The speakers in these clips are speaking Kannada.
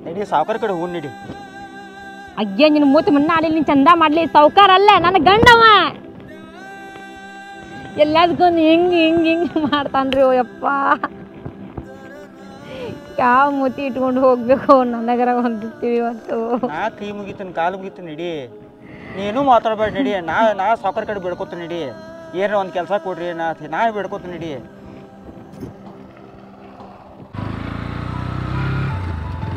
ನಡಿ ಸಾವುಕಾರ ಕಡೆ ಹೂ ನಡಿ. ಅಯ್ಯ ನಿನ್ನ ಮೂತಿ ಮುನ್ನ ಅಲ್ಲಿ ನೀನು ಚಂದ ಮಾಡ್ಲಿ ಸಾವುಕಾರ ಅಲ್ಲ ನನ್ನ ಗಂಡವ. ಎಲ್ಲದಕ್ಕೂ ಹಿಂಗೆ ಹಿಂಗೆ ಹಿಂಗೆ ಮಾಡ್ತಾನ್ರಿ ಯಪ್ಪ. ಯಾವ ಮೂತಿ ಇಟ್ಕೊಂಡು ಹೋಗ್ಬೇಕು ನನಗರ ಹೊಂದಿರ್ತೀವಿ ಇವತ್ತು. ನಾ ಕೈ ಮುಗಿತೀನಿ ಕಾಲು ಮುಗಿತೀನಿ ನಡಿ. ನೀನು ಮಾತಾಡ್ಬೇಡ ನಡಿ. ನಾ ಸಾವುಕಾರ ಕಡೆ ಬೇಡ್ಕೊತೀನಿ ನಡಿ. ಏನಾರ ಒಂದು ಕೆಲಸ ಕೊಡ್ರಿ ನಾ ಬೇಡ್ಕೊತೀನಿ ನಡಿ.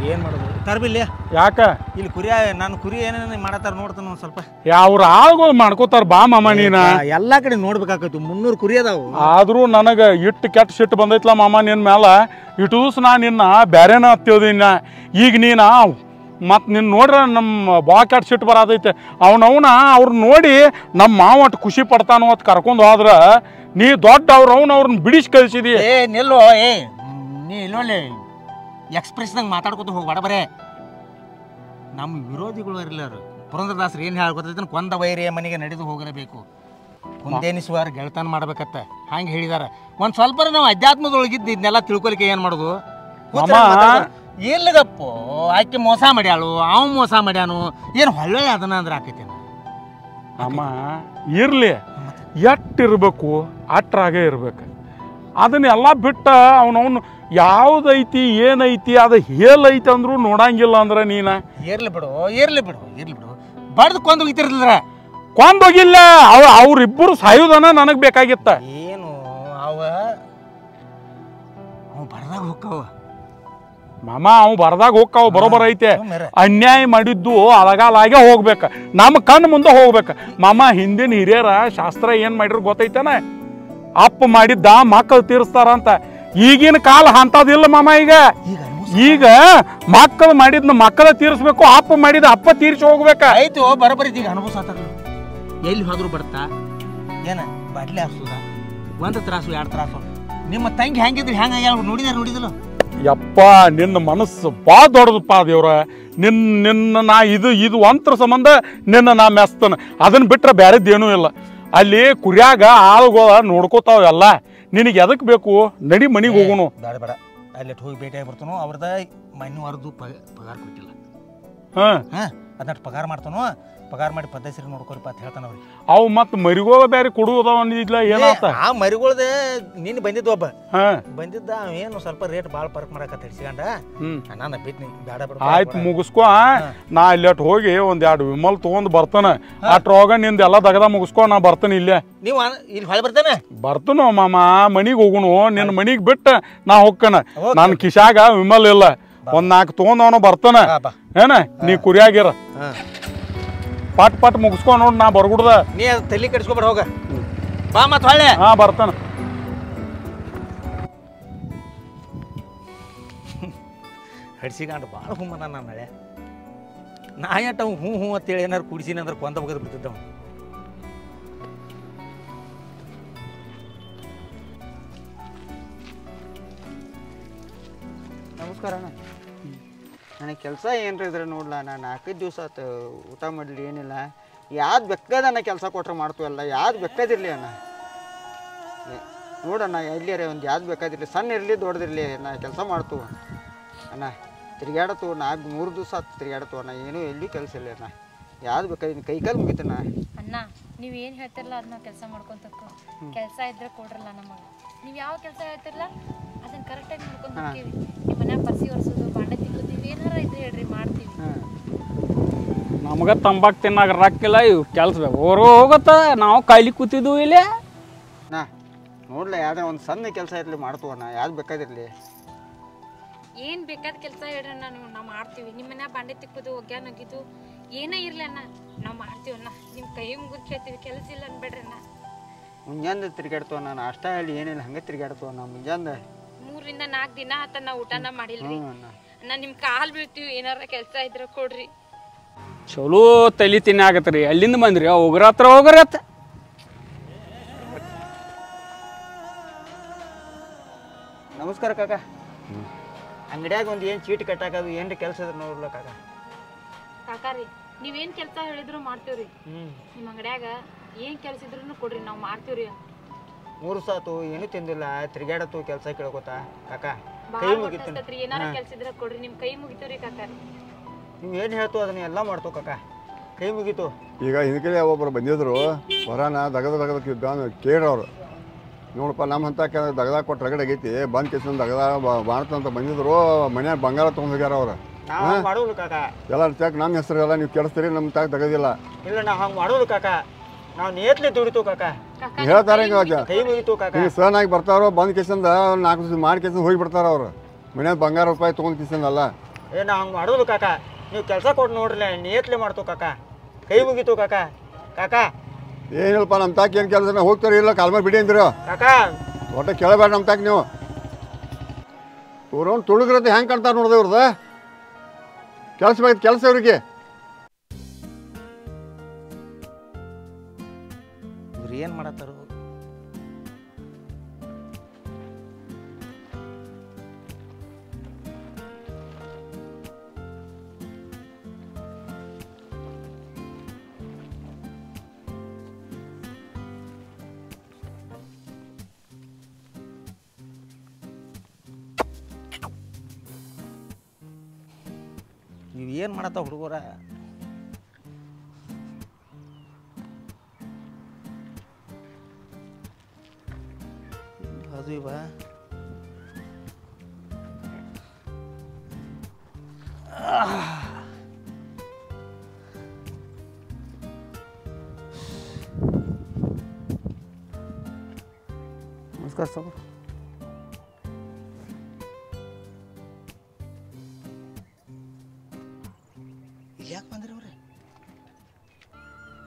ಏನು ಮಾಡೋದು ತರ್ಬಿಲ್ಲ ಯಾಕ ಇಲ್ಲಿ ಕುರಿ ನಾನು ಕುರಿ ಏನೇನು ಮಾಡತ್ತಾರ ನೋಡ್ತಾನ ಒಂದು ಸ್ವಲ್ಪ. ಅವ್ರ ಆಳ್ಗಳು ಮಾಡ್ಕೋತಾರ ಬಾ ಮಾಮ ನೀನ. ಎಲ್ಲಾ ಕಡೆ ನೋಡ್ಬೇಕಾಕೈತಿ 300 ಕುರಿ ಅದಾವು. ಆದ್ರೂ ನನಗ ಇಟ್ಟು ಕೆಟ್ಟ ಸಿಟ್ಟು ಬಂದೈತ್ಲ ಮಾಮ ನಿನ್ ಮ್ಯಾಲ. ಇಟ್ಟು ದಿವಸ ನಾ ನಿನ್ನ ಬ್ಯಾರೇನ ಹತ್ತಿಯೋದಿನ್ನ. ಈಗ ನೀನ ಮತ್ ನಿನ್ ನೋಡ್ರ ನಮ್ಮ ಬಾ ಕೆಟ್ಟ ಸಿಟ್ಟು ಬರತೈತೆ. ಅವ್ನ ಅವ್ರ ನೋಡಿ ನಮ್ಮ ಮಾವ ಅಟ್ ಖುಷಿ ಪಡ್ತಾನೋ ಅತ್ ಕರ್ಕೊಂಡು ಹೋದ್ರ ನೀ ದೊಡ್ಡ ಅವ್ರನ್ನ ಬಿಡಿಸಿ ಕಳ್ಸಿದಿ. ಏ ನಿಲ್ಲೋ ನೀ ಇಲ್ಲೊಳ್ಳೆ ಎಕ್ಸ್ಪ್ರೆಸ್ನಾಗ ಮಾತಾಡ್ಕೊತ ಹೋಗ್ಬೇಡ. ಬರೇ ನಮ್ಮ ವಿರೋಧಿಗಳು ಇರ್ಲಾರು ಪುರಂದರದಾಸರು ಏನು ಹೇಳ್ಕೊತೈತೆ ಕೊಂದ ವೈರಿ ಮನೆಗೆ ನಡೆದು ಹೋಗಲೇಬೇಕು, ಕುಂದೇನಿಸುವಾರ ಗೆಳತನ ಮಾಡ್ಬೇಕತ್ತ ಹಂಗೆ ಹೇಳಿದಾರ. ಒಂದು ಸ್ವಲ್ಪ ನಾವು ಅಧ್ಯಾತ್ಮದೊಳಗಿದ್ದು ಇದನ್ನೆಲ್ಲ ತಿಳ್ಕೊಲಿಕ್ಕೆ ಏನು ಮಾಡೋದು? ಇಲ್ಲಗಪ್ಪು ಆಕೆ ಮೋಸ ಮಾಡ್ಯಾಳು, ಅವ್ ಮೋಸ ಮಾಡ್ಯಾನು, ಏನು ಹೊಳ್ಳೆ ಅದನ್ನ ಅಂದ್ರೆ ಆಕೈತೇನ ಅಮ್ಮ. ಇರ್ಲಿ ಎಟ್ಟಿರ್ಬೇಕು ಅಟ್ರಾಗೆ ಇರ್ಬೇಕು. ಅದನ್ನೆಲ್ಲ ಬಿಟ್ಟ ಅವನವನು ಯಾವ್ದೈತಿ ಏನೈತಿ ಅದು ಹೇಳೈತಿ ಅಂದ್ರು ನೋಡಂಗಿಲ್ಲ ಅಂದ್ರ ನೀನ. ಇರ್ಲಿ ಬಿಡು ಇರ್ಲಿ ಬಿಡು ಇರ್ಲಿ ಬಿಡು. ಬಡ್ದು ಕೊಂದೋಗಿತ್ತಿರ್ಲಿಲ್ಲ ಕೊಂದೋಗಿಲ್ಲ. ಅವ್ರಿಬ್ಬರು ಸಾಯುದನ ನನಗ್ ಬೇಕಾಗಿತ್ತ. ಏನು ಅವ ಬರ್ದಾಗ ಹೋಗ್ತಾವ ಮಾಮ. ಅವ್ ಬರ್ದಾಗ ಹೋಗ್ತಾವ ಬರೋಬರ ಐತೆ. ಅನ್ಯಾಯ ಮಾಡಿದ್ದು ಅಳಗಾಲಾಗೆ ಹೋಗ್ಬೇಕ, ನಮ್ಮ ಕಣ್ಣು ಮುಂದೆ ಹೋಗ್ಬೇಕ ಮಾಮ. ಹಿಂದಿನ ಹಿರಿಯರ ಶಾಸ್ತ್ರ ಏನ್ ಮಾಡಿದ್ರು ಗೊತ್ತೈತನ? ಅಪ್ಪ ಮಾಡಿದ್ದ ಮಕ್ಕಳು ತೀರಿಸ್ತಾರಂತ. ಈಗಿನ ಕಾಲ ಅಂತದಿಲ್ಲ ಮಾಮ. ಈಗ ಮಕ್ಕಳು ಮಾಡಿದ್ನ ಮಕ್ಕಳ ತೀರಿಸ್ಬೇಕು, ಅಪ್ಪ ಮಾಡಿದ ಅಪ್ಪ ತೀರಿಸಿ ಹೋಗ್ಬೇಕ. ಆಯ್ತು ಬರೋಬರಿ. ಈಗ ಅನುಭವಿಸ ಎಲ್ಲಿ ಹೋದ್ರು ಬರ್ತಾ ಏನ ಬಾಟ್ಲಿ ಹಾಕ್ಸುದ, ಒಂದು ತ್ರಾಸು 2 ತ್ರಾಸು. ನಿಮ್ಮ ತಂಗಿ ಹೆಂಗಿದ್ರಿ ಹೆಂಗ ನೋಡಿದಿಲ್ಲ? ಯಪ್ಪ ನಿನ್ನ ಮನಸ್ಸು ಬಾ ದೊಡ್ಡದಪ್ಪ ದೇವ್ರ. ನಿನ್ನ ನಾ ಇದು ಒಂತ್ರ ಸಂಬಂಧ ನಿನ್ನ ನಾ ಮೆಸ್ತನ. ಅದನ್ನ ಬಿಟ್ರೆ ಬ್ಯಾರದ್ದೇನೂ ಇಲ್ಲ. ಅಲ್ಲಿ ಕುರಿಯಾಗ ಆಳುಗಳ ನೋಡ್ಕೋತಾವ ಎಲ್ಲ. ನಿನಗೆ ಎದಕ್ ಬೇಕು? ನಡಿ ಮನಿಗೆ ಹೋಗುನು. ಬೇಡ ಬೇಡ, ಅಲ್ಲಿ ಹೋಗಿ ಭೇಟಿಯಾಗಿ ಬರ್ತಾನು. ಅವ್ರದ ಮನೆವರ್ದು ಪಗಾರ ಕೊಟ್ಟಿಲ್ಲ. ಅದನ್ನ ಪಗಾರ ಮಾಡ್ತಾನು. ಪಗಾರ ಮಾಡಿ ಪದ್ಧತಿ ನೋಡ್ಕೊರಿಪ್ಪ ಅಂತ ಹೇಳ್ತಾನ ಅವ್ರಿಗೆ. ಅವು ಮತ್ತೆ ಮರಿಗೋಳ ಬೇರೆ ಕೊಡುವುದಾವ ಅಂದಿದ್ಲ ಏನಾತ? ಆ ಮರಿಗೋಳದ ನಿನ್ನ ಬಂದಿದ್ದ ಒಬ್ಬ ಬಂದಿದ್ದ. ಏನು ಸ್ವಲ್ಪ ರೇಟ್ ಭಾಳ ಪರ್ಕ್ ಮಾಡಕತ್ತ ಹಿಡ್ಸಿಕೊಂಡ. ನಾನು ಬಿದ್ನಿ ಬೇಡ ಬೇಡ. ಆಯ್ತು ಮುಗಿಸ್ಕೊ. ನಾ ಇಲ್ಲಿ ಹೋಗಿ 1-2 ವಿಮಲ್ ತಗೊಂಡ್ ಬರ್ತಾನ. ಅಟ್ರೋಗ ನಿಂದ ಎಲ್ಲ ದಗದ ಮುಗಿಸ್ಕೊ. ನಾ ಬರ್ತಾನೆ ಇಲ್ಲೇ. ನೀವು ಇಲ್ಲಿ ಹೊಳೆ ಬರ್ತಾನೆ? ಬರ್ತನೋ ಮಾಮ. ಮನಿಗೆ ಹೋಗುನು. ನಿನ್ನ ಮನಿಗೆ ಬಿಟ್ಟ ನಾ ಹೋಗ್ಕನ. ನನ್ನ ಕಿಶಾಗ ವಿಮಲ್ ಇಲ್ಲ. 1-4 ತಗೊಂಡವನು ಬರ್ತಾನ. ಏನ ನೀ ಕುರಿಯಾಗಿರ ಪಟ್ ಪಟ್ ಮುಗಿಸ್ಕೊಂಡ್ ನೋಡ್. ನಾ ಬರ್ಗುಡ್ದ. ನೀ ತಲೆ ಕೆಡಿಸ್ಕೊಬೇಡ, ಹೋಗ ಬಾ ಮತ್ ಹೊಳ್ಳೆ. ಬರ್ತಾನ. ಹಡ್ಸಿಕೊಂಡು ಭಾಳ ಹುಮ್ಮನ ನಾನು ನಾಳೆ. ನಾ ಎಟ್ಟ ಹ್ಞೂ ಅಂತೇಳಿ ಏನಾರು ಕುಡಿಸಿನಿ ಅಂದ್ರೆ ಕೊಂದ ಬಗದ್ ಬಿಟ್ಟಿದ್ದವ. ನಮಸ್ಕಾರ ಅಣ್ಣ. ನನಗೆ ಕೆಲಸ ಏನ್ರಿ ಇದ್ರೆ ನೋಡ್ಲ. ನಾನು 4 ದಿವಸ ಆತು ಊಟ ಮಾಡಲಿ ಏನಿಲ್ಲ. ಯಾವ್ದು ಬೇಕಾದಣ್ಣ ಕೆಲಸ ಕೊಟ್ರೆ ಮಾಡ್ತೀವಲ್ಲ. ಯಾವ್ದು ಬೇಕಾದಿರಲಿ ಅಣ್ಣ ನೋಡಣ್ಣ. ಎಲ್ಲಿಯಾರ ಒಂದು ಯಾವ್ದು ಬೇಕಾದಿರಲಿ, ಸಣ್ಣ ಇರಲಿ ದೊಡ್ಡದಿರಲಿ, ನಾ ಕೆಲಸ ಮಾಡ್ತೀವ ಅಣ್ಣ. ತಿರ್ಗಾಡತ್ತು 4-3 ದಿವಸ ಆತು ತಿರ್ಗಾಡತ್ತು ಅಣ್ಣ. ಏನೂ ಎಲ್ಲಿ ಕೆಲಸ ಇಲ್ಲ ಅಣ್ಣ. ಯಾವ್ದು ಬೇಕಾದ ಕೈ ಕಾಲು ಮುಗಿತಣ್ಣ. ಅಣ್ಣ ನೀವು ಏನು ಹೇಳ್ತಿರಲ್ಲ ಅದನ್ನ ಕೆಲಸ ಮಾಡ್ಕೊಂತಕ್ಕ. ಕೆಲಸ ಇದ್ರೆ ಕೊಡ್ರಲ್ಲ ನಮಗೆ. ನೀವು ಯಾವ ಕೆಲಸ ಹೇಳ್ತಿರಲ್ಲ ಅದನ್ನ ಕರೆಕ್ಟಾಗಿ ಮಾಡ್ಕೊಂಡು ಹೋಗ್ತೀವಿ. ನಿಮ್ಮ ಮನ್ಯಾಗ ಪರ್ಸಿ ಒರೆಸೋದು, ಬಾಂಡೆ ತಿಕ್ಕೋದು, ನೀವೇನಾರ ಇದ್ರೆ ಹೇಳ್ರಿ ಮಾಡ್ತೀವಿ. ನಮ್ಗೆ ತಂಬಾಕು ತಿನ್ನಾಗ ರೊಕ್ಕಿಲ್ಲ. ಇವು ಕೆಲಸ ಬೇಕು ಹೋಗತ್ತ. ನಾವು ಕಾಯ್ಲಿ ಕೂತಿದ್ವು ಇಲ್ಲೇ. ನಾ ನೋಡ್ಲ ಯಾವ್ದಾರ ಒಂದು ಸಣ್ಣ ಕೆಲಸ ಇರಲಿ ಮಾಡ್ತೀವಣ್ಣ. ಯಾವ್ದು ಬೇಕಾದಿರಲಿ. ಏನು ಬೇಕಾದ ಕೆಲಸ ಹೇಳ್ರಿ ಅಣ್ಣ. ನಾವು ಮಾಡ್ತೀವಿ. ನಿಮ್ಮ ಮನ್ಯಾಗ ಬಾಂಡೆ ತಿಕ್ಕೋದು, ಒಗ್ಯಾನ ಒಗಿದು ಏನೇ ಇರಲಿ ಅಣ್ಣ ನಾವು ಮಾಡ್ತೀವಿ ಅಣ್ಣ. ನಿಮ್ಮ ಕೈ ಮುಗಿದು ಕೇಳ್ತೀವಿ. ಕೆಲಸ ಇಲ್ಲ ಅನ್ಬೇಡ್ರಿ ಅಣ್ಣ. ಮುಂಜಾನೆ ತಿರ್ಗಾಡ್ತೀವ ಅಣ್ಣ. ನಾಷ್ಟ ಹೇಳಿ ಏನಿಲ್ಲ ಹಂಗೆ ತಿರ್ಗಾಡ್ತೀವ ಅಣ್ಣ. ಮುಂಜಾನೆ 3-4 ದಿನ ಆತ ನಾವು ಊಟನ ಮಾಡಿಲ್ರಿ ಅಣ್ಣ. ನಿಮ್ಮ ಕಾಲು ಬೀಳ್ತೀವಿ. ಏನಾರ ಕೆಲಸ ಇದ್ರೆ ಕೊಡ್ರಿ. ಚಲೋ ತಲೆ ತಿನ್ನಿ ಆಗತ್ರಿ. ಅಲ್ಲಿಂದ ಬಂದ್ರಿ ಹೋಗ್ರತ್ತ. ನಮಸ್ಕಾರ ಕಾಕ. ಅಂಗಡಿಯಾಗ ಒಂದು ಏನು ಚೀಟಿ ಕಟ್ಟಾಕದು ಏನ್ರಿ ಕೆಲಸ ಇದ್ರೆ ನೋಡ್ಲ ಕಾಕ. ಕಾಕಾರಿ ನೀವೇನು ಕೆಲಸ ಹೇಳಿದ್ರು ಮಾಡ್ತೀವ್ರಿ. ನಿಮ್ಮ ಅಂಗಡಿಯಾಗ ಏನು ಕೆಲಸ ಇದ್ರೂ ಕೊಡ್ರಿ, ನಾವು ಮಾಡ್ತೀವ್ರಿ. 3 ಸಾತು ಏನೂ ತಿಂದಿಲ್ಲ ತಿರ್ಗಾಡತ್ತು ಕೆಲಸ ಕೇಳ್ಕೊತ ಕಾಕ. ಭಾಳ ಹೊಟ್ಟಸ್ತತ್ರಿ ಏನಾರ ಕೆಲ್ಸ ಇದ್ರ ಕೊಡ್ರಿ ನಿಮ್ ಕೈ ಮುಗಿತೀವ್ರಿ ಕಾಕ ನೀವು ಏನು ಹೇಳ್ತು ಅದನ್ನ ಎಲ್ಲ ಮಾಡ್ತು ಕಾಕ ಕೈ ಮುಗೀತು ಈಗ ಹಿಂದ್ಕಡೆ ಒಬ್ಬರು ಬಂದಿದ್ರು ಹೊರಾನ ದಗದ ಕೇಳೋರು ನೋಡಪ್ಪ ನಮ್ಮ ಅಂತ ದಗದ ಕೊಟ್ಟು ರಗಡೆ ಆಗೈತಿ ಬಂದ್ ಕೇಸಿನ ದಗದ ಮಾಡ್ತಂತ ಬಂದಿದ್ರು ಮನ್ಯಾಗ ಬಂಗಾರ ತೊಗೊಂಡು ಹೋಗ್ಯಾರ ಅವ್ರು ನಾವು ಹಂಗೆ ಮಾಡೋದು ಕಾಕ ಎಲ್ಲ ಚಾಕ್ ನಮ್ಮ ಹೆಸರೆಲ್ಲ ನೀವು ಕೇಳಿಸ್ತೀರಿ ನಮ್ಮ ತಾಕ ದಗದಿಲ್ಲ ಇಲ್ಲ ನಾವು ಹಂಗೆ ಮಾಡೋದು ಕಾಕ ನಾವು ನೇತ್ಲೆ ದುಡಿತು ಕಾಕ ಹೇಳ್ತಾರೆ ಹಿಂಗೆ ಕೈ ಮುಗೀತು ಕಾಕ ಹಿಂಗೆ ಸಹನಾಗಿ ಬರ್ತಾರೋ ಬಂದ್ ಕೇಸಿಂದ 4 ದಿವಸ ಮಾಡಿ ಕೇಸಿಂದ ಹೋಗಿ ಬಿಡ್ತಾರ ಅವ್ರು ಮನ್ಯಾಗ ಬಂಗಾರ ರೂಪಾಯಿ ತೊಗೊಂಡು ಕೇಸಿಂದಲ್ಲ ಏ ನಾವು ಹಂಗೆ ಮಾಡೋದು ಕಾಕ ನೀವು ಕೆಲಸ ಕೊಟ್ಟು ನೋಡ್ರಿ ನೇತ್ಲೆ ಮಾಡ್ತು ಕಾಕ ಕೈ ಮುಗೀತು ಕಾಕ ಕಾಕ ಏನಿಲ್ಲಪ್ಪ ನಮ್ಮ ತಾಕ ಏನು ಕೆಲಸ ಹೋಗ್ತಾರೆ ಇಲ್ಲ ಕಾಲ್ ಮೇಲೆ ಬಿಡಿ ಅಂದಿರೋ ಕಾಕ ಒಟ್ಟು ಕೇಳಬೇಡ ನಮ್ಮ ತಾಕ ನೀವು ಇವ್ರವ್ನು ತುಳುಗ್ರತೆ ಹೆಂಗೆ ಕಾಣ್ತಾರೆ ನೋಡ್ದೆ ಇವ್ರದ ಕೆಲಸ ಬೇಕು ಕೆಲಸ ಇವ್ರಿಗೆ ಇವ್ರು ಏನು ಮಾಡತ್ತಾರು ಇವು ಏನು ಮಾಡತ್ತ ಹುಡುಗರ ಅದು ಇವ ನಮಸ್ಕಾರ ಸರ್ ಯಾಕೆ ಬಂದ್ರಿ ಅವ್ರೆ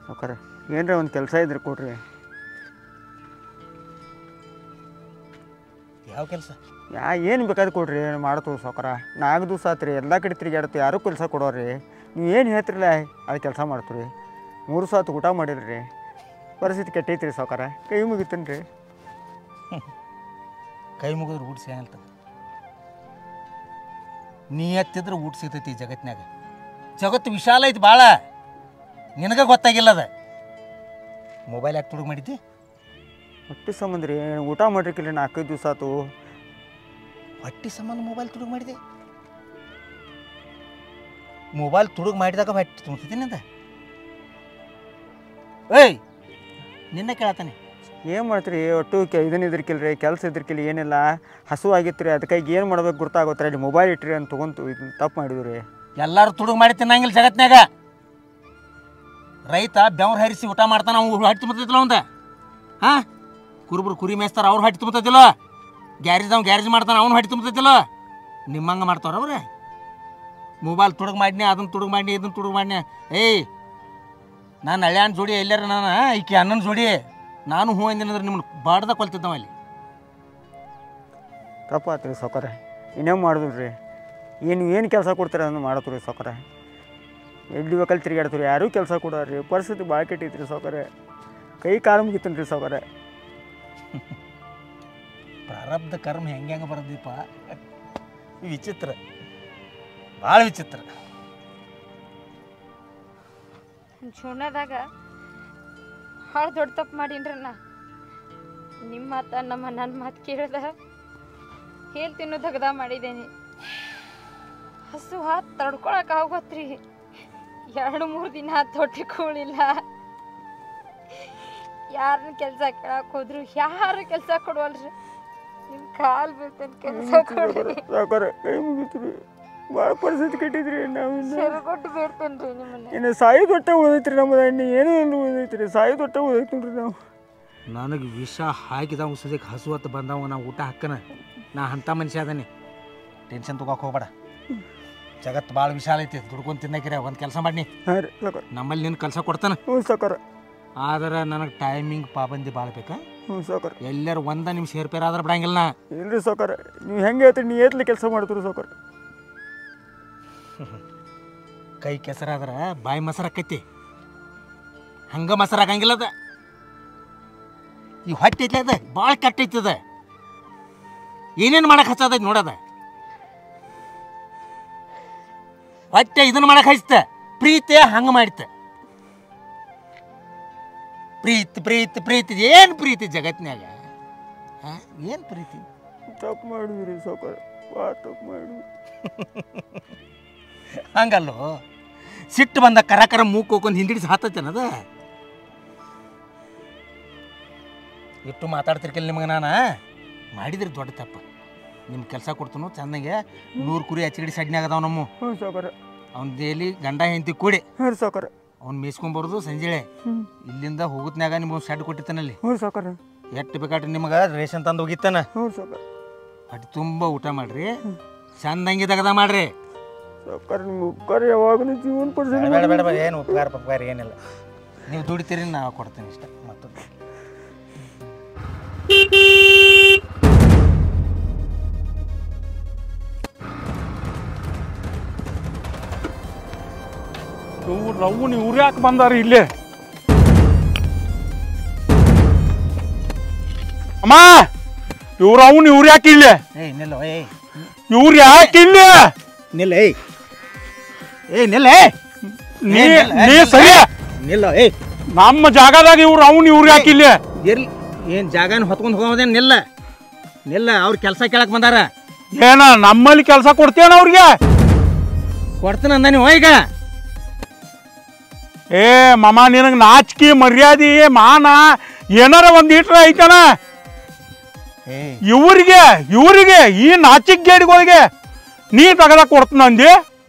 ಸಾವ್ಕಾರ ಏನ್ರ ಒಂದು ಕೆಲಸ ಇದ್ರೆ ಕೊಡ್ರಿ ಯಾವ ಕೆಲಸ ಏನು ಬೇಕಾದ್ರೆ ಕೊಡ್ರಿ ಮಾಡ್ತು ಸಾವ್ಕಾರ 4 ದಿವಸ ಆತ್ರಿ ಎಲ್ಲ ಕಡೆ ತಿರುಗಾಡ್ತು ಯಾರೂ ಕೆಲಸ ಕೊಡೋರಿ ನೀವು ಏನು ಹೇಳ್ತಿರಲ್ಲ ಅದು ಕೆಲಸ ಮಾಡ್ತೀರಿ 3 ಸಾತ್ ಊಟ ಮಾಡಿಲ್ರಿ ಪರಿಸ್ಥಿತಿ ಕೆಟ್ಟೈತ್ರಿ ಸಾವ್ಕಾರ ಕೈ ಮುಗಿತೇನೆ ರೀ ಕೈ ಮುಗಿದ್ರೆ ಊಟ ಸಿಗಂತ ನೀ ಎತ್ತಿದ್ರೆ ಊಟ ಸಿಗ್ತೈತಿ ಜಗತ್ನಾಗ ಜಗತ್ತು ವಿಶಾಲ ಐತಿ ಭಾಳ ನಿನಗೆ ಗೊತ್ತಾಗಿಲ್ಲ ಅದ ಮೊಬೈಲ್ ಯಾಕೆ ತುಡುಗು ಮಾಡಿದ್ದಿ ಹೊಟ್ಟೆ ಸಂಬಂಧ ರೀ ಊಟ ಮಾಡಿರ್ಕಿಲ್ಲ 4 ದಿವಸ ಆತು ಹೊಟ್ಟೆ ಸಂಬಂಧ ಮೊಬೈಲ್ ತುಡುಗು ಮಾಡಿದೆ ಮೊಬೈಲ್ ತುಡುಗು ಮಾಡಿದಾಗ ಹೊಟ್ಟೆ ತುಂಬ್ತಿದ್ದೀನಿ ಅಂತ ಏಯ್ ನಿನ್ನ ಕೇಳತ್ತಾನೆ ಏನು ಮಾಡ್ತೀರಿ ಒಟ್ಟು ಇದನ್ನ ಇದ್ರಕಿಲ್ರಿ ಕೆಲಸ ಇದ್ರಕಿಲ್ಲ ಏನಿಲ್ಲ ಹಸು ಆಗಿತ್ತು ರೀ ಅದಕ್ಕಾಗಿ ಏನು ಮಾಡ್ಬೇಕು ಗೊತ್ತಾಗೋತ್ರಿ ಅಲ್ಲಿ ಮೊಬೈಲ್ ಇಟ್ರಿ ಅಂತ ತೊಗೊಂತು ಇದನ್ನ ತಪ್ಪು ಮಾಡಿದ್ವಿ ರೀ ಎಲ್ಲರೂ ತುಡುಗು ಮಾಡಿ ತಿನ್ನಂಗಿಲ್ಲ ಜಗತ್ನಾಗ ರೈತ ಬೆವ್ರು ಹರಿಸಿ ಊಟ ಮಾಡ್ತಾನೆ ಅವ್ನು ಹೊಟ್ಟೆ ತುಂಬತೈತಿಲ್ಲ ಅವಂದ ಹಾಂ ಕುರುಬರು ಕುರಿ ಮೇಯ್ಸ್ತಾರ ಅವ್ರು ಹೊಟ್ಟೆ ತುಂಬತೈತಿಲ್ಲ ಗ್ಯಾರೇಜ್ ಮಾಡ್ತಾನೆ ಅವ್ನು ಹೊಟ್ಟೆ ತುಂಬತೈತಿಲ್ಲ ನಿಮ್ಮಂಗೆ ಮಾಡ್ತಾರ ಅವ್ರೆ ಮೊಬೈಲ್ ತುಡುಗು ಮಾಡಿನಿ ಅದನ್ನು ತುಡುಗು ಮಾಡಿನಿ ಇದನ್ನು ತುಡುಗು ಮಾಡಿನಿ ಏಯ್ ನಾನು ಹಳ್ಯಾನ ಜೋಡಿ ಎಲ್ಲಾರ ನಾನು ಈಕೆ ಅಣ್ಣನ ಜೋಡಿ ನಾನು ಹೂ ಅಂದಿನಂದ್ರೆ ನಿಮ್ಮನ್ನು ಬಾಡ್ದ ಕೊಲ್ತಿದ್ದವ ಅಲ್ಲಿ ತಪ್ಪಾತು ರೀ ಸಾವ್ಕಾರ ಇನ್ನೇನು ಮಾಡಿದ್ವಿ ರೀ ಏನು ಕೆಲಸ ಕೊಡ್ತಾರೆ ಅದನ್ನು ಮಾಡತ್ತೀವಿ ರೀ ಸಾವ್ಕಾರ ಎಲ್ಲಿ ಬೇಕಲ್ಲಿ ತಿರುಗಾಡ್ತೀವಿ ಯಾರೂ ಕೆಲಸ ಕೊಡೋರಿ ಪರಿಸ್ಥಿತಿ ಭಾಳ ಕೆಟ್ಟೈತ್ರಿ ಸಾವ್ಕಾರ ಕೈ ಕಾಲು ಮುಗಿತೇನೆ ರೀ ಸಾವ್ಕಾರ ಪ್ರಾರಬ್ಧ ಕರ್ಮ ಹೆಂಗೆ ಬರೋದೀಪ ವಿಚಿತ್ರ ಭಾಳ ವಿಚಿತ್ರ ಜೀವನದಾಗ ಭಾಳ ದೊಡ್ಡ ತಪ್ಪು ಮಾಡೀನ್ರಿ ನಾ ನಿಮ್ಮ ಮಾತು ನನ್ನ ಮಾತು ಕೇಳ್ದ ಹೇಳಿ ತಿನ್ನೋ ದಗದ ಮಾಡಿದ್ದೇನೆ ಹಸು ಹಾತ್ ತಡ್ಕೊಳಕ್ಕೆ ಆಗೋತ್ರಿ 2-3 ದಿನ ತೊಟ್ಟಿ ಕೂಳಿಲ್ಲ ಯಾರನ್ನ ಕೆಲಸ ಕೇಳಕ್ಕೆ ಹೋದ್ರು ಯಾರು ಕೆಲಸ ಕೊಡುವಲ್ರಿ ನಿಮ್ಮ ಕಾಲು ಬೀಳ್ತೇನೆ ಕೆಲಸ ಕೊಡ್ರಿ ಸಾವ್ಕಾರ ಕೈ ಮುಗಿತ್ರಿ ಭಾಳ ಪರಿಸ್ಥಿತಿ ಕೆಟ್ಟಿದ್ರಿ ನಾವು ಸೆರಗೊಟ್ಟು ಬೇಡ್ತೇನೆ ರೀ ನಿಮ್ಮನ್ನ ಇನ್ನು ಸಾಯಿ ದೊಟ್ಟ ಓದೈತ್ರಿ ನಮ್ಮದು ಎಣ್ಣೆ ಏನೂ ಇಲ್ಲ ಓದೈತ್ರಿ ಸಾಯಿ ದೊಟ್ಟ ಓದೈತ್ರಿ ನಾವು ನನಗೆ ವಿಷ ಹಾಕಿದವ ಸದ್ಯಕ್ಕೆ ಹಸು ಹೊತ್ತು ಬಂದವ ನಾ ಊಟ ಹಾಕನ ನಾ ಅಂಥ ಮನುಷ್ಯ ಅದಾನೆ ಟೆನ್ಷನ್ ತೊಗೋಕೆ ಹೋಗ್ಬೇಡ ಜಗತ್ತು ಭಾಳ ವಿಶಾಲ ಐತಿ ದುಡ್ಕೊಂಡು ತಿನ್ನಕಿರ ಒಂದು ಕೆಲಸ ಮಾಡಿ ಹಾಂ ರೀ ಸಾವ್ಕಾರ ನಮ್ಮಲ್ಲಿ ನಿನ್ನ ಕೆಲಸ ಕೊಡ್ತಾನೆ ಹ್ಞೂ ಸಾವ್ಕಾರ ಆದ್ರೆ ನನಗೆ ಟೈಮಿಂಗ್ ಪಾಬಂದಿ ಭಾಳ ಬೇಕಾ ಹ್ಞೂ ಸಾವ್ಕಾರ ಎಲ್ಲರೂ ಒಂದ ನಿಮಿಷ ಏರ್ಪೇರ್ ಆದ್ರೆ ಬಿಡಂಗಿಲ್ಲ ನಾ ಇಲ್ರಿ ಸಾವ್ಕಾರ ನೀವು ಹೆಂಗೆ ಹೇಳ್ತೀರಿ ನೀ ಏತ್ಲಿ ಕೆಲಸ ಮಾಡ್ತೀರಿ ಸಾವ್ಕಾರ ಕೈ ಕೆಸರಾದ್ರೆ ಬಾಯಿ ಮೊಸರಾಕೈತಿ ಹಂಗೆ ಮೊಸರಾಗಂಗಿಲ್ಲ ಅದ ಈ ಹೊಟ್ಟೆ ಐತಿ ಅದ ಭಾಳ ಕೆಟ್ಟೈತದ ಏನೇನು ಮಾಡಕ್ಕೆ ಹಚ್ಚದೈತಿ ನೋಡದ ಹೊಟ್ಟೆ ಇದನ್ನು ಮಾಡಕ್ಕೆ ಹಚ್ತ ಪ್ರೀತಿ ಹಂಗೆ ಮಾಡಿತ ಪ್ರೀತಿ ಪ್ರೀತಿ ಪ್ರೀತಿ ಏನು ಪ್ರೀತಿ ಜಗತ್ತಿನಾಗ ಏನು ಪ್ರೀತಿ ತಪ್ಪು ಮಾಡಿದ್ರಿ ಸಾವ್ಕಾರ ಮಾಡು. ಹಂಗಲ್ಲೋ ಸಿಟ್ಟು ಬಂದ ಕರ ಮೂಕ್ ಹೋಗ್ಕೊಂಡು ಹಿಂದಿಡಿಸಿ ಹಾತತ್ತೇನದ ಇಟ್ಟು ಮಾತಾಡ್ತಿರ್ಕಿಲ್ಲ ನಿಮಗೆ ನಾನು ಮಾಡಿದ್ರಿ ದೊಡ್ಡ ತಪ್ಪ. ನಿಮ್ಮ ಕೆಲಸ ಕೊಡ್ತನು ಚಂದಂಗೆ 100 ಕುರಿ ಹಚ್ಚಿಡಿ ಸಡ್ನ್ಯಾಗ ಅದಾವ ನಮ್ಮ. ಹ್ಞೂ ಸಾವ್ಕಾರ. ಅವ್ನ ಡೈಲಿ ಗಂಡ ಹೆಂಡತಿ ಕೂಡಿ ಹ್ಞೂ ಸಾವ್ಕಾರ. ಅವ್ನು ಮೇಯ್ಸ್ಕೊಂಬರೋದು ಸಂಜೆಳೆ ಇಲ್ಲಿಂದ ಹೋಗುತ್ನ್ಯಾಗ ನಿಮ್ಗೆ ಶೆಡ್ ಕೊಟ್ಟಿತ್ತಾನಲ್ಲಿ. ಹ್ಞೂ ಸಾವ್ಕಾರ. ಎಷ್ಟು ಬೇಕಾಟ್ರಿ ನಿಮಗೆ ರೇಷನ್ ತಂದು ಹೋಗಿತ್ತಾನ. ಹ್ಞೂ ಸಾವ್ಕಾರ. ಅಟ್ಟು ತುಂಬ ಊಟ ಮಾಡ್ರಿ, ಚಂದಂಗೆ ತೆಗದ ಮಾಡ್ರಿ. ಸಾವ್ಕಾರ ನಿಮ್ಮ ಉಪಕಾರ ಯಾವಾಗಲೂ ಜೀವನ ಪಡಿಸಿ. ಬೇಡ ಬೇಡ ಬೇಡ, ಏನು ಉಪಕಾರ ಏನಿಲ್ಲ. ನೀವು ದುಡಿತೀರಿ ನಾವು ಕೊಡ್ತೀನಿ ಇಷ್ಟ. ಮತ್ತೊಂದು ರವ್ವನ್ ಇವ್ರು ಯಾಕೆ ಬಂದಾರ ಇಲ್ಲೇ? ಅಮ್ಮ ಇವ್ರು ಇವ್ರು ಯಾಕೆ ಇಲ್ಲೇ? ಏಯ್ ನಿಲ್ಲ, ಏಯ್ ಇವ್ರು ಯಾಕೆ ಇಲ್ಲೇ? ನಿಲ್ಲ, ಏಯ್ ನಿಲ್ಲ, ನೀ ಸರಿ ನಿಲ್ಲ. ಏಯ್ ನಮ್ಮ ಜಾಗದಾಗ ಇವ್ರು ಯಾಕೆ ಇಲ್ಲೇ? ಇರ್ಲಿ, ಏನು ಜಾಗನ ಹೊತ್ಕೊಂಡು ಹೋಗೋದೇನು? ನಿಲ್ಲ ನಿಲ್ಲ, ಅವ್ರ ಕೆಲಸ ಕೇಳಕ್ ಬಂದಾರ. ಏನ ನಮ್ಮಲ್ಲಿ ಕೆಲಸ ಕೊಡ್ತೇನ ಅವ್ರಿಗೆ? ಕೊಡ್ತೀನಿ ಅಂದ ನೀವು ಈಗ. ಏ ಮಾಮ ನಿನಗೆ ನಾಚಿಕೆ ಮರ್ಯಾದೆ ಮಾನ ಏನಾರ ಒಂದ್ ಇಟ್ರ ಐತನ? ಇವ್ರಿಗೆ ಈ ನಾಚಿಕ್ ಗೇಡಿಗಳಿಗೆ ನೀ ತಗದ ಕೊಡ್ತೀನಂದಿ?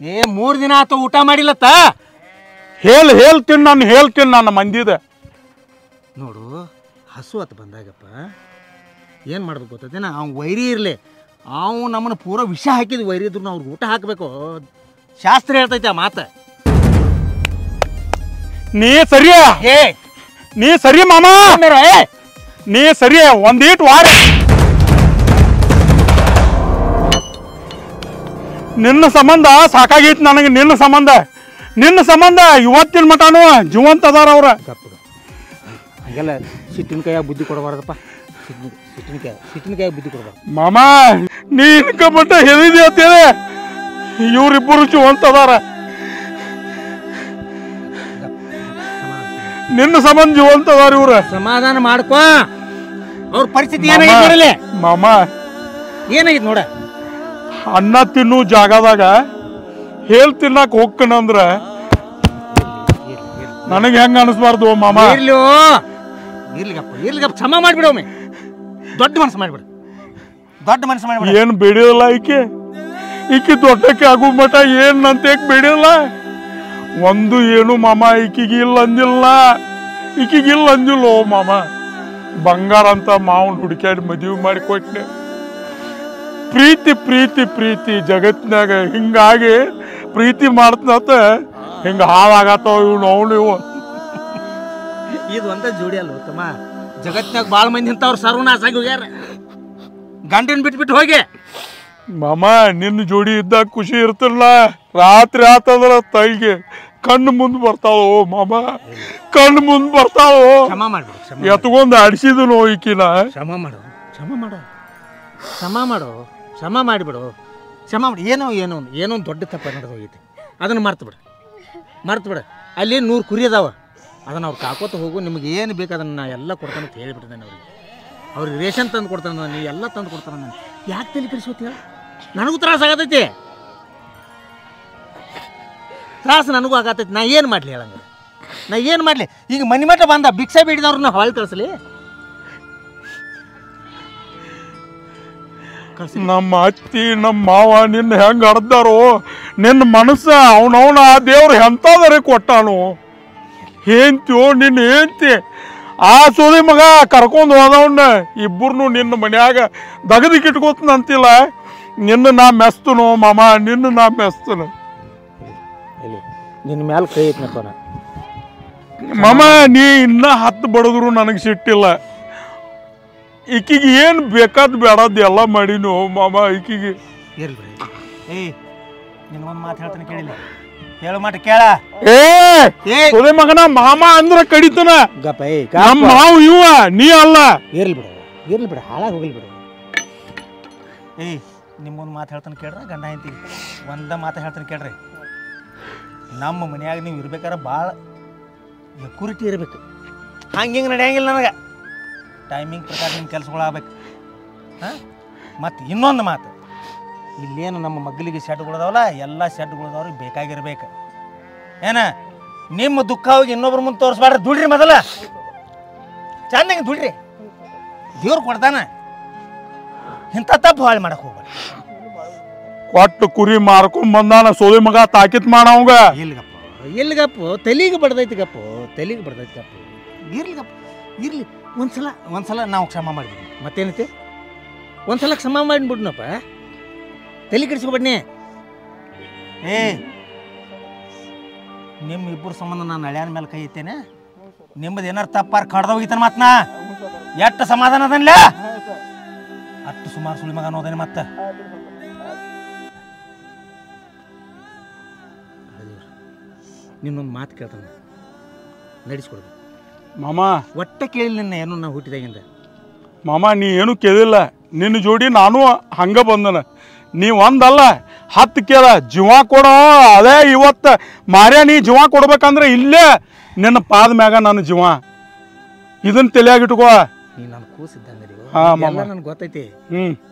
3 ದಿನ ಆತ ಊಟ ಮಾಡಿಲ್ಲತ್ತ. ಹೇಳ್ತೀನಿ ನನ್ನ ಮಂದಿದ. ನೋಡು ಹಸು ಆತ ಬಂದಾಗಪ್ಪ ಏನು ಮಾಡ್ಬೇಕು ಗೊತ್ತೇನ? ಅವ್ನು ವೈರಿ ಇರಲಿ, ಅವು ನಮ್ಮನ್ನು ಪೂರ ವಿಷ ಹಾಕಿದ್ವಿ. ವೈರಿ ಇದ್ರು ಅವ್ರಿಗೆ ಊಟ ಹಾಕಬೇಕು. ಶಾಸ್ತ್ರ ಹೇಳ್ತೈತೆ ಆ ಮಾತು. ನೀ ಸರಿ ಮಾಮ, ನೀ ಸರಿ ಒಂದೀಟ್ ವಾರ ನಿನ್ನ ಸಂಬಂಧ ಸಾಕಾಗೈತಿ ನನಗೆ. ನಿನ್ನ ಸಂಬಂಧ ಇವತ್ತಿನ ಮಟನು ಜೀವಂತ ಅದಾರ ಅವ್ರ. ಹಂಗೆಲ್ಲ ಸಿಟ್ಟಿನ ಕೈಯಾಗ ಬುದ್ಧಿ ಕೊಡಬಾರ್ದಪ್ಪ. ಸಿಟ್ಟಿನ ಕೈಯಾಗ ಬುದ್ಧಿ ಕೊಡಬಾರ್ದು ಮಾಮ. ನೀನ್ ಮಟ್ಟ ಹೇಳಿದಿ ಅಂತೇಳಿ ಇವ್ರಿಬ್ಬರು ಜೀವಂತ ಅದಾರ. ನಿನ್ನ ಸಂಬಂಧ ಜೀವಂತ ಅದಾರ ಇವ್ರ. ಸಮಾಧಾನ ಮಾಡ್ಕೋ. ಅವ್ರ ಪರಿಸ್ಥಿತಿ ಏನಾಗೈತೆ ಮಾಮ? ಏನಾಗಿತ್ತು ನೋಡ. ಅನ್ನ ತಿನ್ನು ಜಾಗದಾಗ ತಿನ್ನಕ್ ಹೋಗ್ಕನಂದ್ರ ನನಗೆ ಹೆಂಗ ಅನಿಸ್ಬಾರ್ದು ಮಾಮ? ಇರ್ಲಿಗಪ್ಪ ಕ್ಷಮ ಮಾಡ್ಬಿಡು. ಒಮ್ಮೆ ದೊಡ್ಡ ಮನಸ್ಸು ಮಾಡ್ಬಿಡು. ಏನ್ ಬೇಡಿಲ್ಲ ಈಕಿ ದೊಡ್ಡಕ್ಕೆ ಆಗೋ ಮಟ ಏನ್ ಅಂತ ಬೇಡಿಲ್ಲ ಒಂದು ಏನು ಮಾಮ. ಈಕಿಗೆ ಇಲ್ಲ ಅಂದಿಲ್ಲ ಮಾಮ. ಬಂಗಾರ ಅಂತ ಮಾವನ್ ಹುಡುಕ್ಯಾಡಿ ಮದುವೆ ಮಾಡಿ ಕೊಟ್ಟೆ. ಪ್ರೀತಿ ಜಗತ್ನಾಗ ಹಿಂಗಾಗಿ ಪ್ರೀತಿ ಮಾಡ್ತನತ್ತ ಹಿಂಗ ಹಾಳಾಗತ್ತವ ಇವು. ಇದು ಅಂತ ಜೋಡಿ ಅಲ್ಲ ತಮ್ಮ. ಜಗತ್ನಾಗ ಭಾಳ ಮಂದಿ ಇಂಥವ್ರು ಸರ್ವನಾಶ ಆಗಿ ಹೋಗ್ಯಾರ. ಗಂಡನ್ ಬಿಟ್ಬಿಟ್ಟು ಹೋಗಿ ಮಾಮ. ನಿನ್ನ ಜೋಡಿ ಇದ್ದಾಗ ಖುಷಿ ಇರ್ತಿಲ್ಲ. ರಾತ್ರಿ ಆತಂದ್ರ ತೈಗೆ ಕಣ್ಣು ಮುಂದೆ ಬರ್ತಾವೋ ಮಾಮ, ಕಣ್ಣು ಮುಂದೆ ಬರ್ತಾವೋ. ಕ್ಷಮ ಮಾಡ್ಬಿಡು. ಎತ್ಕೊಂಡ್ ಆಡಿಸಿದನು ಈಕಿನ. ಕ್ಷಮ ಮಾಡಿಬಿಡು. ಏನೋ ಒಂದು ದೊಡ್ಡ ತಪ್ಪ ನಡೆದು ಹೋಗೈತಿ. ಅದನ್ನು ಮರ್ತು ಬಿಡು. ಅಲ್ಲಿ 100 ಕುರಿ ಅದಾವ. ಅದನ್ನು ಅವ್ರು ಕಾಕೋತ ಹೋಗು. ನಿಮ್ಗೆ ಏನು ಬೇಕು ಅದನ್ನು ನಾ ಎಲ್ಲ ಕೊಡ್ತಾನೆ ಅಂತ ಹೇಳಿಬಿಟ್ಟಿದ್ದೇನೆ ಅವ್ರಿಗೆ ರೇಷನ್ ತಂದು ಕೊಡ್ತಾನೆ. ನಾನು ಎಲ್ಲ ತಂದು ಕೊಡ್ತಾನೆ. ನಾನು ಯಾಕೆ ತಲೆ ಕೆಡಿಸ್ಕೋತೀಯ? ನನಗೂ ತ್ರಾಸ ಆಗತೈತಿ. ನನಗೂ ಆಗತೈತಿ. ನಾ ಏನು ಮಾಡಲಿ ಹೇಳಂಗ? ಈಗ ಮನೆ ಮಟ್ಟ ಬಂದ ಭಿಕ್ಷೆ ಬೇಡಿದವ್ರನ್ನ ಹೊಳ್ ಕಳಿಸ್ಲಿ? ನಮ್ಮ ಅತ್ತಿ ನಮ್ಮ ಮಾವ ನಿನ್ನ ಹೆಂಗ ಅರ್ದಾರೋ. ನಿನ್ನ ಮನಸ್ಸ ಅವನವನ ಆ ದೇವ್ರು ಎಂತಾದರೆ ಕೊಟ್ಟಾನು. ನಿನ್ನ ಹೆಂಡ್ತಿ ಆ ಸೋದಿ ಮಗ ಕರ್ಕೊಂಡು ಹೋದವನ್ನ ಇಬ್ಬರನ್ನು ನಿನ್ನ ಮನ್ಯಾಗ ದಗದಿಕ್ಕೆ ಇಟ್ಕೋತನಂತಿಲ್ಲ. ನಾ ಮೆಸ್ತನು ಮಾಮ, ನಾ ಮೆಸ್ತನು. ನಿನ್ನ ಮ್ಯಾಲ ಕೈ ಐತ್ನಪ್ಪ ಮಾಮ. ನೀ ಇನ್ನ 10 ಬಡದ್ರು ನನಗೆ ಸಿಟ್ಟಿಲ್ಲ. ಈಕಿಗೆ ಏನು ಬೇಕಾದ್ ಬೇಡದ್ ಎಲ್ಲ ಮಾಡಿನು ಮಾಮ. ಈಕಿಗೆ ನಿನ್ಗೊಂದು ಮಾತು ಹೇಳ್ತಾನೆ ಕೇಳಿಲ್ಲ. ಹೇಳು ಮಾತು ಕೇಳ. ಸೋದೆ ಮಗನ ಮಾಮ ಅಂದ್ರ ಕಡಿತನ. ನಮ್ಮ ಮಾವು ಇವ, ನೀ ಅಲ್ಲ. ಇರ್ಲಿ ಬಿಡು ಹಾಳಾಗಿ ಹೋಗ್ಲಿ ಬಿಡು. ನಿಮ್ಮೊಂದು ಮಾತು ಹೇಳ್ತಾನೆ ಕೇಳ್ರಿ. ಗಂಡ ಹೆಂಡತಿ ಒಂದ ಮಾತು ಹೇಳ್ತಾನೆ ಕೇಳ್ರಿ. ನಮ್ಮ ಮನ್ಯಾಗ ನೀವು ಇರ್ಬೇಕಾದ್ರೆ ಭಾಳ ಎಕ್ಯೂರಿಟಿ ಇರಬೇಕು. ಹಂಗೆ ನಡೆಯಂಗಿಲ್ಲ ನನಗೆ. ಟೈಮಿಂಗ್ ಪ್ರಕಾರ ನಿಮ್ಮ ಕೆಲಸಗಳು ಆಗ್ಬೇಕು. ಮತ್ತು ಇನ್ನೊಂದು ಮಾತು, ಇಲ್ಲೇನು ನಮ್ಮ ಮಗ್ಗಲಿಗೆ ಶೆಡ್ಗಳದಾವಲ್ಲ ಎಲ್ಲ ಶೆಡ್ಗಳದವ್ರಿಗೆ ಬೇಕಾಗಿರ್ಬೇಕು ಏನ ನಿಮ್ಮ ದುಃಖ ಹೋಗಿ ಇನ್ನೊಬ್ರ ಮುಂದೆ ತೋರಿಸ್ಬಾರ್ದು. ದುಡ್ರಿ ಮೊದಲ ಚಂದಂಗೆ ದುಡ್ರಿ, ದೇವ್ರು ಕೊಡ್ತಾನ. ಇಂಥ ತಪ್ಪು ಹಾಳು ಮಾಡಕ್ಕೆ ಹೋಗ್ಬೇಡ. ಕೊಟ್ಟು ಕುರಿ ಮಾರ್ಕೊಂಡ್ ಬಂದಾನ ಸೋದಿ ಮಗ ತಾಕಿತ್ ಮಾಡವಂಗ. ಎಲ್ಲಿಗಪ್ಪ ತಲೆಗೆ ಬಡ್ದೈತಿ ಗಪ್ಪು, ತಲೆಗೆ ಬಡ್ದೈತಿ ಗಪ್ಪು. ಇರ್ಲಿ ಗಪ್ಪ, ಇರ್ಲಿ. ಒಂದ್ಸಲ ನಾವು ಕ್ಷಮ ಮಾಡಿದ್ವಿ, ಮತ್ತೇನೈತಿ ಒಂದ್ಸಲ ಕ್ಷಮ ಮಾಡಿಬಿಡ್ನಪ್ಪ, ತಲೆ ಕೆಡಿಸ್ಕೊಬೇಡ್ನಿ. ನಿಮ್ಮ ಇಬ್ಬರು ಸಂಬಂಧ ನಾನು ಹಳ್ಯಾನ ಮೇಲೆ ಕೈ ಇತ್ತೇನೆ. ನಿಮ್ಮದು ಏನಾರು ತಪ್ಪಾರ ಕಡ್ದೋಗಿತ್ತಾನ ಮಾತ್ನಾ ಎಷ್ಟು ಸಮಾಧಾನ ಅದನ್ಲ ಅಷ್ಟು ಸುಮಾರು ಸುಳಿ ಮಗ ಅನ್ನೋದೇನೆ. ಮತ್ತೆ ನಿನ್ನೊಂದು ಮಾತು ಕೇಳ್ತಾನೆ, ನಡೆಸ್ಕೊಡ್ಬೇಕು ಮಾಮ. ಒಟ್ಟ ಕೇಳಿಲ್ಲ ನಿನ್ನ ಏನು ನಾವು ಹುಟ್ಟಿದಾಗಿಂದ. ಮಾಮ ನೀ ಏನು ಕೇಳಿಲ್ಲ, ನಿನ್ನ ಜೋಡಿ ನಾನು ಹಂಗ ಬಂದನ. ನೀ ಒಂದಲ್ಲ 10 ಕೇಳ ಜೀವ ಕೊಡೋ. ಅದೇ ಇವತ್ತು ಮಾರ್ಯ ನೀ ಜೀವ ಕೊಡ್ಬೇಕಂದ್ರೆ ಇಲ್ಲೇ ನಿನ್ನ ಪಾದ ಮ್ಯಾಗ ನನ್ನ ಜೀವ. ಇದನ್ನ ತಲೆಯಾಗಿಟ್ಕೋ. ನೀ ನಾನು ಕೂಸಿದ್ದಂಗೆ ನನಗೆ ಗೊತ್ತೈತಿ.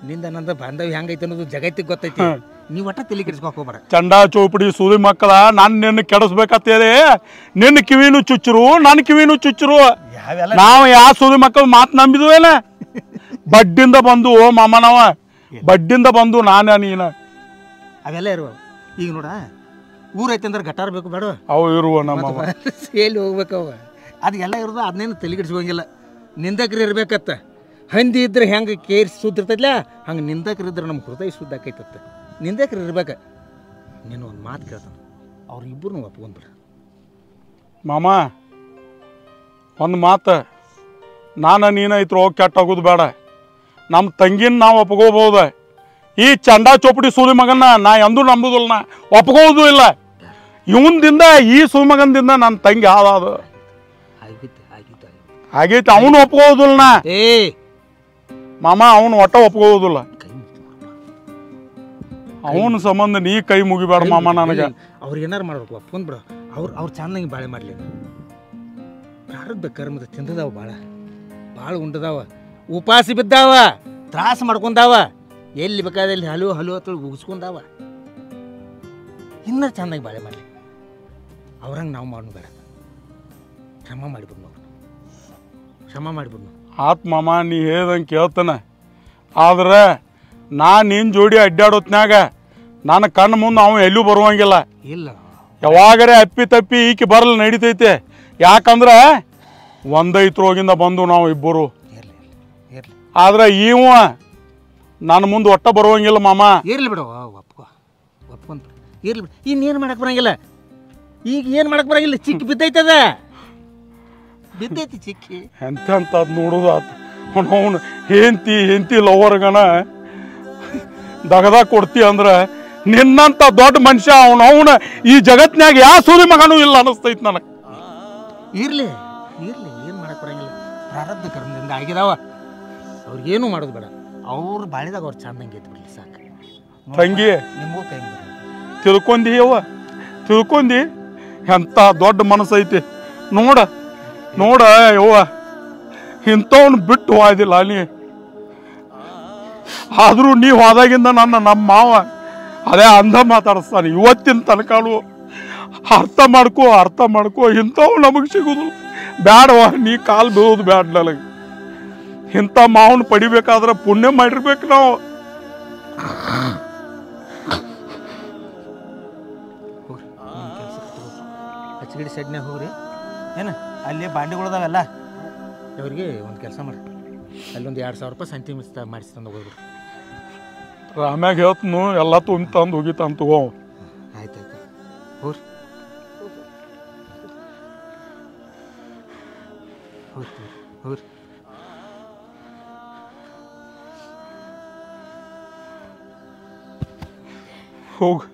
ನಿಂದ ನಂದ ಬಾಂಧವ್ಯ ಹೆಂಗೈತೆ ಅನ್ನೋದು ಜಗತ್ತಿಗೆ ಗೊತ್ತೈತಿ. ನೀ ಒಟ್ಟ ತಲೆ ಕೆಡಿಸ್ಕೊಕ್ ಹೋಗ್ಬೇಡ. ಚಂಡ ಚೌಪಡಿ ಸೂದಿ ಮಕ್ಕಳ ನಾನು ನಿನ್ನ ಕೆಡಿಸ್ಬೇಕತ್ತೇಳಿ ನಿನ್ನ ಕಿವಿನೂ ಚುಚ್ಚರು, ನನ್ನ ಕಿವಿನೂ ಚುಚ್ಚರು. ನಾವು ಯಾವ ಸೂದಿ ಮಕ್ಕಳು ಮಾತು ನಂಬಿದ್ವೇನ? ಬಡ್ಡಿಂದ ಬಂದು ಮಾಮ, ನಾವ ಬಡ್ಡಿಂದ ಬಂದು ನಾನು ನೀನ ಅವೆಲ್ಲ ಇರುವ. ಈಗ ನೋಡ ಊರೈತೆ ಅಂದ್ರೆ ಗಟಾರ್ ಬೇಕು ಬೇಡ, ಅವು ಇರುವ ನಮ್ಮ ಸೇಲಿ ಹೋಗ್ಬೇಕವ. ಅದೆಲ್ಲ ಇರೋದು ಅದನ್ನೇನು ತಲೆಗಿಡ್ಸ್ಕೊಂಗಿಲ್ಲ. ನಿಂದಕ್ರಿ ಇರ್ಬೇಕತ್ತ. ಹಂದಿ ಇದ್ರೆ ಹೆಂಗೆ ಕೇರಿ ಸುದ್ದ ಇರ್ತೈತ್ಲ, ಹಂಗೆ ನಿಂದಕ್ರಿದ್ರೆ ನಮ್ಮ ಹೃದಯ ಶುದ್ಧ ಆಕೈತತ್ತ. ನಿಂದಕ್ರಿ ಇರ್ಬೇಕು. ನೀನು ಒಂದು ಮಾತು ಕೇಳ್ತಾನೆ, ಅವ್ರಿಬ್ಬರನ್ನು ಒಪ್ಕೊಂಡ್ಬಿಡ. ಮಾಮ ಒಂದು ಮಾತು, ನಾನು ನೀನು ಇತ್ರ ಹೋಗಿ ಕೆಟ್ಟಾಗೋದು ಬೇಡ. ನಮ್ಮ ತಂಗಿನ ನಾವು ಒಪ್ಕೋಬೋದು. ಈ ಚಂಡ ಚೋಪಡಿ ಸೂಲಿ ಮಗನ್ನ ನಾ ಎಂದೂ ನಂಬುದಿಲ್ಲ, ನಾ ಒಪ್ಕೋದು ಇಲ್ಲ. ಇವನ್ದಿಂದ ಈ ಸುಮಗಂದಿಂದ ನನ್ನ ತಂಗಿ ಹಾಳಾದ ಆಗೈತಿ. ಅವನು ಒಪ್ಕೋದಿಲ್ಲ ಮಾಮ, ಅವನು ಒಟ್ಟ ಒಪ್ಕೋದಿಲ್ಲ. ಅವನ ಸಂಬಂಧ ನೀ ಕೈ ಮುಗಿಬೇಡ ಮಾಮ. ನನಗೆ ಅವ್ರಿಗೆ ಏನಾರು ಮಾಡ್ಬೇಕು, ಒಪ್ಕೊಂಡ್ಬಿಡ. ಅವ್ರು ಚಂದಂಗೆ ಬಾಳೆ ಮಾಡಲಿ. ಪ್ರಾರಬ್ಧ ಕರ್ಮದ ತಿಂದದಾವ, ಭಾಳ ಉಂಡದಾವ, ಉಪವಾಸ ಬಿದ್ದಾವ, ತ್ರಾಸ ಮಾಡ್ಕೊಂಡಾವ, ಎಲ್ಲಿ ಬೇಕಾದಲ್ಲಿ ಹಲೋ ಹಲೋ ಅಂತ ಉಗಿಸ್ಕೊಂಡಾವ. ಇನ್ನೂ ಚಂದಾಗಿ ಬಾಳೆ ಮಾಡಲಿ. ಅವ್ರಂಗೆ ನಾವು ಮಾಡೋಣ ಬೇಡ. ಕ್ಷಮ ಮಾಡಿಬಿಡ್ನು, ಕ್ಷಮ ಮಾಡಿಬಿಡ್ನು. ಆತ್ ಮಾಮ, ನೀ ಹೇಳ್ದಂಗೆ ಕೇಳ್ತಾನೆ. ಆದ್ರೆ ನಾ ನಿನ್ನ ಜೋಡಿ ಅಡ್ಡಾಡೋತ್ನ್ಯಾಗ ನನ್ನ ಕಣ್ಣು ಮುಂದೆ ಅವ ಎಲ್ಲೂ ಬರುವಂಗಿಲ್ಲ. ಇಲ್ಲ, ಯಾವಾಗರೇ ಅಪ್ಪಿ ತಪ್ಪಿ ಈಕಿ ಬರಲು ನಡೀತೈತೆ. ಯಾಕಂದ್ರೆ ಒಂದೈತ್ರೋಗಿಂದ ಬಂದು ನಾವು ಇಬ್ಬರು. ಆದ್ರೆ ಇವ ನನ್ನ ಮುಂದೆ ಒಟ್ಟ ಬರುವಂಗಿಲ್ಲ ಮಾಮ. ಇರ್ಲಿ ಬಿಡು, ಒಪ್ಕೊಂತ ಇರ್ಲಿ ಬಿಡು. ಇನ್ನೇನು ಮಾಡಕ್ಕೆ ಬರಂಗಿಲ್ಲ. ಈಗ ಏನು ಮಾಡಕ್ಕೆ ಬರಂಗಿಲ್ಲ. ಚಿಕ್ಕಿ ಬಿದ್ದೈತದ, ಬಿದ್ದೈತಿ ಚಿಕ್ಕಿ. ಎಂತೆಂಥದ್ದು ನೋಡೋದು ಆತು. ಅವನು ಹೆಂತಿ ಲವರ್ಗನ ದಗದಾಗ ಕೊಡ್ತಿ ಅಂದ್ರೆ ನಿನ್ನಂಥ ದೊಡ್ಡ ಮನುಷ್ಯ ಅವನ ಈ ಜಗತ್ನ್ಯಾಗ ಯಾವ ಸೂರಿ ಮಗನೂ ಇಲ್ಲ ಅನಿಸ್ತೈತಿ ನನಗೆ. ಇರ್ಲಿ ಇರ್ಲಿ, ಏನು ಮಾಡಕ್ಕೆ ಬರಂಗಿಲ್ಲ. ಪ್ರಾರಬ್ಧ ಕರ್ಮದಿಂದ ಆಗಿದಾವ. ಅವ್ರಿಗೇನು ಮಾಡೋದು ಬೇಡ. ಅವ್ರು ಬಾಳಿದಾಗ ಅವ್ರು ಚಂದಂಗೆ ಎದ್ದು ಬಿಡಲಿ ಸಾಕು. ತಂಗಿ ನಿಮಗೂ ಕೈ ತಿಳ್ಕೊಂಡಿ ಯವ್ವ, ತಿಳ್ಕೊಂಡಿ. ಎಂಥ ದೊಡ್ಡ ಮನಸ್ಸೈತಿ ನೋಡ ಯವ್ವ. ಇಂಥವ್ನು ಬಿಟ್ಟು ಹೋಯ್ದಿಲ್ಲ ನೀ. ಆದರೂ ನೀ ಹೋದಾಗಿಂದ ನಮ್ಮ ಮಾವ ಅದೇ ಅಂಧ ಮಾತಾಡಿಸ್ತಾನೆ ಇವತ್ತಿನ ತನಕನೂ. ಅರ್ಥ ಮಾಡ್ಕೋ. ಇಂಥವು ನಮಗೆ ಸಿಗುದಿಲ್ಲ. ಬ್ಯಾಡವ, ನೀ ಕಾಲು ಬೀಳೋದು ಬ್ಯಾಡ ನನಗೆ. ಇಂಥ ಮಾವನ ಪಡಿಬೇಕಾದ್ರೆ ಪುಣ್ಯ ಮಾಡಿರ್ಬೇಕು ನಾವು. ಹಚ್ಚಿಗಿಡಿ ಸೆಡ್ನ್ಯಾಗ ಹೋಗ್ರಿ. ಏನು ಅಲ್ಲಿ ಬಾಂಡಿಗಳದಾವೆಲ್ಲ, ಇವ್ರಿಗೆ ಒಂದು ಕೆಲಸ ಮಾಡಿ ಅಲ್ಲೊಂದು 2000 ರೂಪಾಯಿ ಸಂತಿ ಮಾಡಿಸಿ ತಂದು ಹೋಗ್ಬಿಡ್ರಿ. ರಾಮ್ಯಾಗ ಹೇಳ್ತನು ಎಲ್ಲ ತಂದು ಹೋಗಿತಾನ ತಗೋ. ಆಯ್ತು ಹೋಗ್ರಿ ಹೋಗು.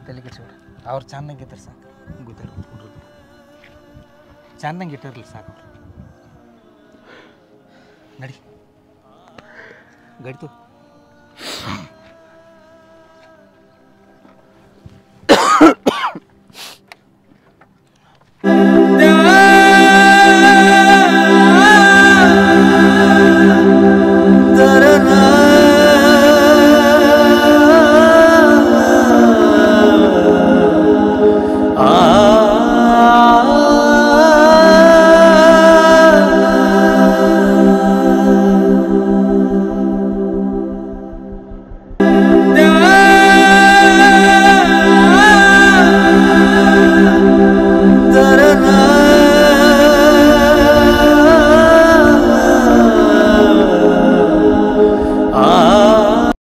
ತಲೆ ಕೆಡಿಸ್ಬೇಡ. ಅವ್ರು ಚೆನ್ನಾಗಿರ್ತಾರೆ ಸಾಕು. ಗುದ್ದಾಡ್ಕೊಂಡು ಚಂದಂಗೆ ಇಟ್ಟಿರಲಿ ಸಾಕು ನಡಿ ಗಡಿತು